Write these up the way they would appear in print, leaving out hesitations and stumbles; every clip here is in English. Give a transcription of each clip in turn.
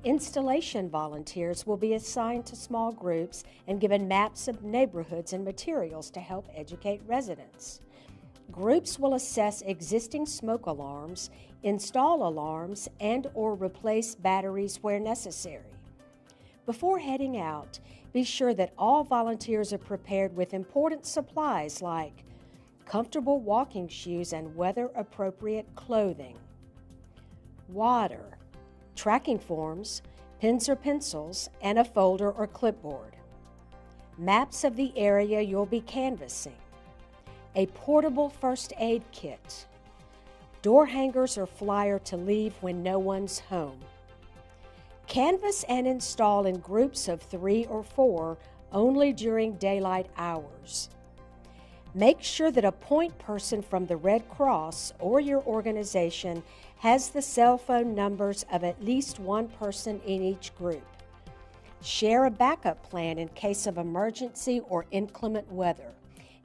Installation volunteers will be assigned to small groups and given maps of neighborhoods and materials to help educate residents. Groups will assess existing smoke alarms, install alarms, and/or replace batteries where necessary. Before heading out, be sure that all volunteers are prepared with important supplies like comfortable walking shoes and weather-appropriate clothing, water, tracking forms, pens or pencils, and a folder or clipboard, maps of the area you'll be canvassing, a portable first aid kit, door hangers or flyer to leave when no one's home. Canvass and install in groups of 3 or 4 only during daylight hours. Make sure that a point person from the Red Cross or your organization has the cell phone numbers of at least one person in each group. Share a backup plan in case of emergency or inclement weather.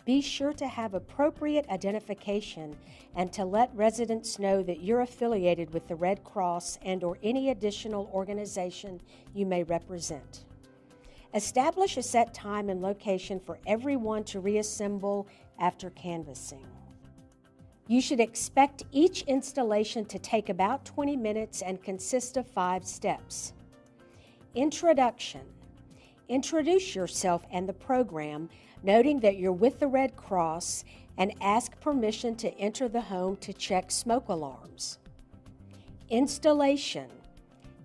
Be sure to have appropriate identification and to let residents know that you're affiliated with the Red Cross and/or any additional organization you may represent. Establish a set time and location for everyone to reassemble after canvassing. You should expect each installation to take about 20 minutes and consist of 5 steps. Introduction. Introduce yourself and the program, noting that you're with the Red Cross, and ask permission to enter the home to check smoke alarms. Installation.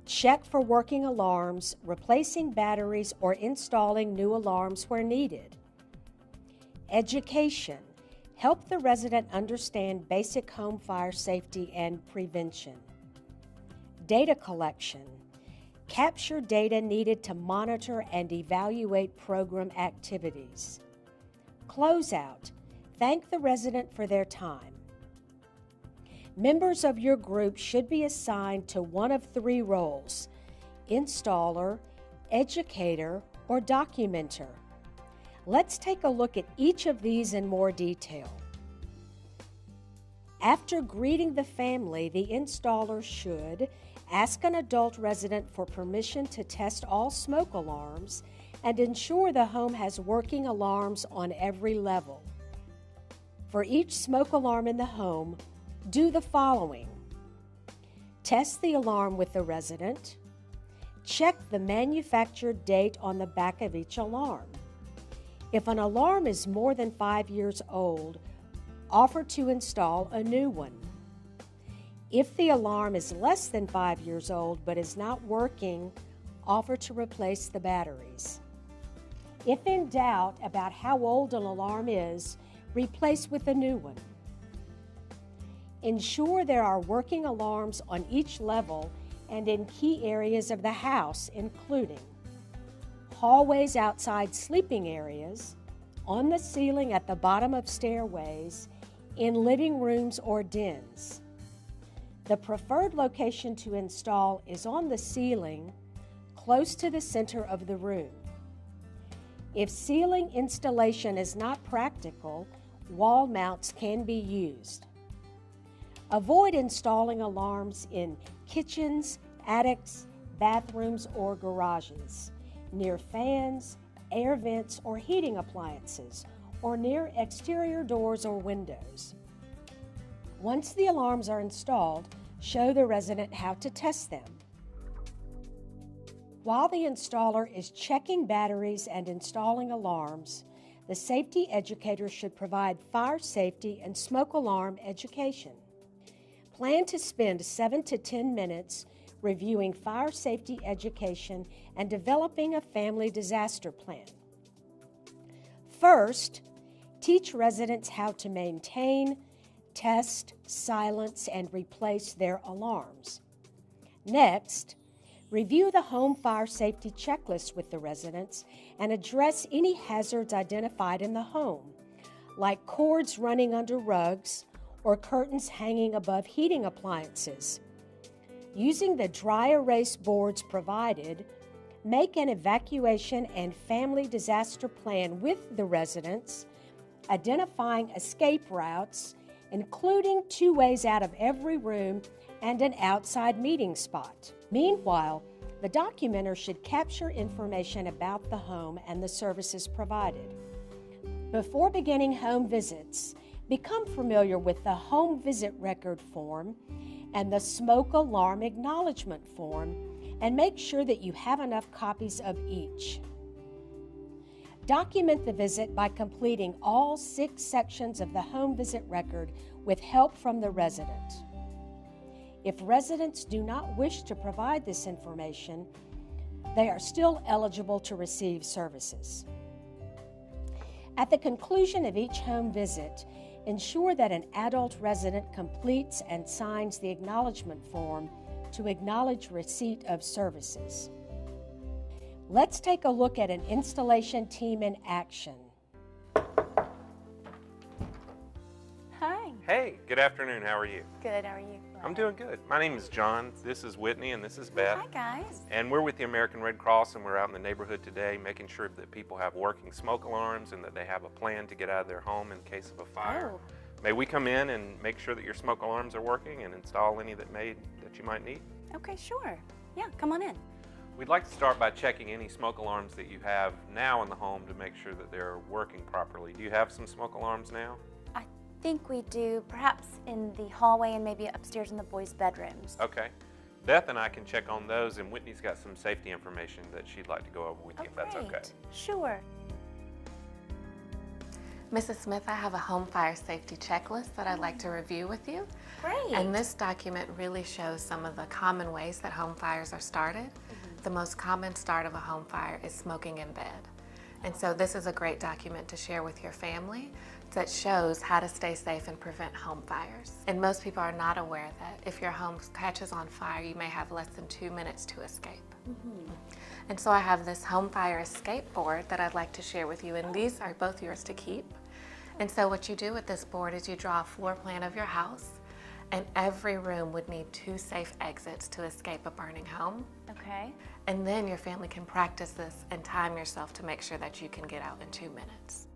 Check for working alarms, replacing batteries, or installing new alarms where needed. Education. Help the resident understand basic home fire safety and prevention. Data collection. Capture data needed to monitor and evaluate program activities. Closeout. Thank the resident for their time. Members of your group should be assigned to one of 3 roles: installer, educator, or documenter. Let's take a look at each of these in more detail. After greeting the family, the installer should ask an adult resident for permission to test all smoke alarms and ensure the home has working alarms on every level. For each smoke alarm in the home, do the following: test the alarm with the resident, check the manufacturer date on the back of each alarm. If an alarm is more than 5 years old, offer to install a new one. If the alarm is less than 5 years old but is not working, offer to replace the batteries. If in doubt about how old an alarm is, replace with a new one. Ensure there are working alarms on each level and in key areas of the house, including hallways outside sleeping areas, on the ceiling at the bottom of stairways, in living rooms or dens. The preferred location to install is on the ceiling, close to the center of the room. If ceiling installation is not practical, wall mounts can be used. Avoid installing alarms in kitchens, attics, bathrooms, or garages, near fans, air vents, or heating appliances, or near exterior doors or windows. Once the alarms are installed, show the resident how to test them. While the installer is checking batteries and installing alarms, the safety educator should provide fire safety and smoke alarm education. Plan to spend 7 to 10 minutes reviewing fire safety education and developing a family disaster plan. First, teach residents how to maintain, test, silence, and replace their alarms. Next, review the home fire safety checklist with the residents and address any hazards identified in the home, like cords running under rugs or curtains hanging above heating appliances. Using the dry erase boards provided, make an evacuation and family disaster plan with the residents, identifying escape routes, including 2 ways out of every room and an outside meeting spot. Meanwhile, The documenter should capture information about the home and the services provided. Before beginning home visits, become familiar with the Home Visit Record form and the Smoke Alarm Acknowledgement form, and make sure that you have enough copies of each. Document the visit by completing all 6 sections of the Home Visit Record with help from the resident. If residents do not wish to provide this information, they are still eligible to receive services. At the conclusion of each home visit, ensure that an adult resident completes and signs the acknowledgement form to acknowledge receipt of services. Let's take a look at an installation team in action. Hi. Hey, good afternoon. How are you? Good, how are you? I'm doing good. My name is John. This is Whitney, and this is Beth. Hi, guys. And we're with the American Red Cross, and we're out in the neighborhood today making sure that people have working smoke alarms and that they have a plan to get out of their home in case of a fire. Oh. May we come in and make sure that your smoke alarms are working and install any that you might need? Okay, sure. Yeah, come on in. We'd like to start by checking any smoke alarms that you have now in the home to make sure that they're working properly. Do you have some smoke alarms now? I think we do, perhaps in the hallway and maybe upstairs in the boys' bedrooms. Okay. Beth and I can check on those, and Whitney's got some safety information that she'd like to go over with you, if that's okay. Great. Sure. Mrs. Smith, I have a home fire safety checklist that I'd like to review with you. Great. And this document really shows some of the common ways that home fires are started. The most common start of a home fire is smoking in bed. And so this is a great document to share with your family that shows how to stay safe and prevent home fires. And most people are not aware that if your home catches on fire, you may have less than 2 minutes to escape. And so I have this home fire escape board that I'd like to share with you, and these are both yours to keep. And so what you do with this board is you draw a floor plan of your house, and every room would need 2 safe exits to escape a burning home. Okay. And then your family can practice this and time yourself to make sure that you can get out in 2 minutes.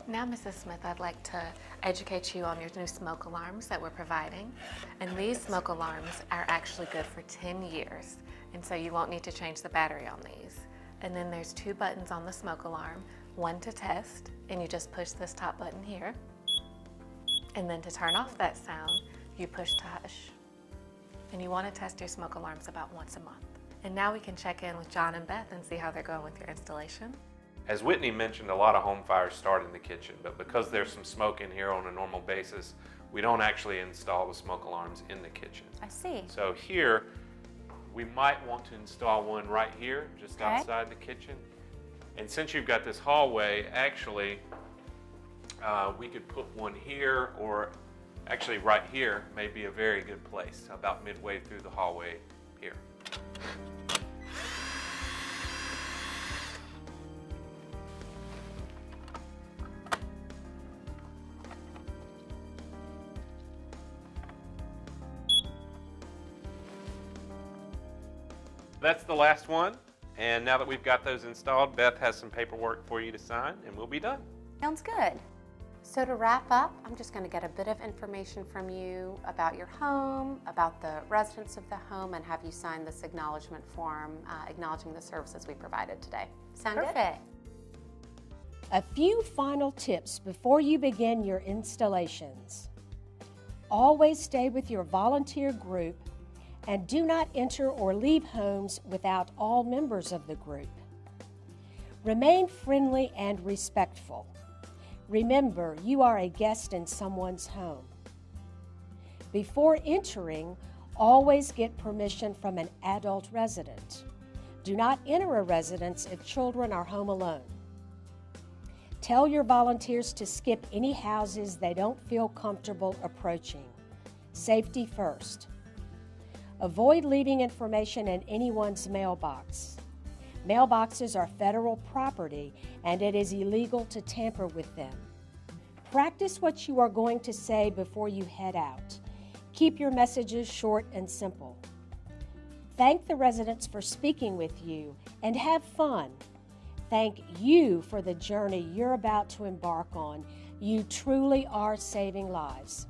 Now, Mrs. Smith, I'd like to educate you on your new smoke alarms that we're providing. And these smoke alarms are actually good for 10 years. And so you won't need to change the battery on these. And then there's 2 buttons on the smoke alarm, one to test, and you just push this top button here. And then to turn off that sound, you push to hush. And you want to test your smoke alarms about once a month. And now we can check in with John and Beth and see how they're going with your installation. As Whitney mentioned, a lot of home fires start in the kitchen, but because there's some smoke in here on a normal basis, we don't actually install the smoke alarms in the kitchen. I see. So here, we might want to install one right here, just outside the kitchen. And since you've got this hallway, actually, we could put one here, or actually right here may be a very good place, about midway through the hallway here. That's the last one, and now that we've got those installed, Beth has some paperwork for you to sign, and we'll be done. Sounds good. So to wrap up, I'm just going to get a bit of information from you about your home, about the residents of the home, and have you sign this acknowledgement form acknowledging the services we provided today. Sound good? Perfect. A few final tips before you begin your installations. Always stay with your volunteer group and do not enter or leave homes without all members of the group. Remain friendly and respectful. Remember, you are a guest in someone's home. Before entering, always get permission from an adult resident. Do not enter a residence if children are home alone. Tell your volunteers to skip any houses they don't feel comfortable approaching. Safety first. Avoid leaving information in anyone's mailbox. Mailboxes are federal property, and it is illegal to tamper with them. Practice what you are going to say before you head out. Keep your messages short and simple. Thank the residents for speaking with you, and have fun. Thank you for the journey you're about to embark on. You truly are saving lives.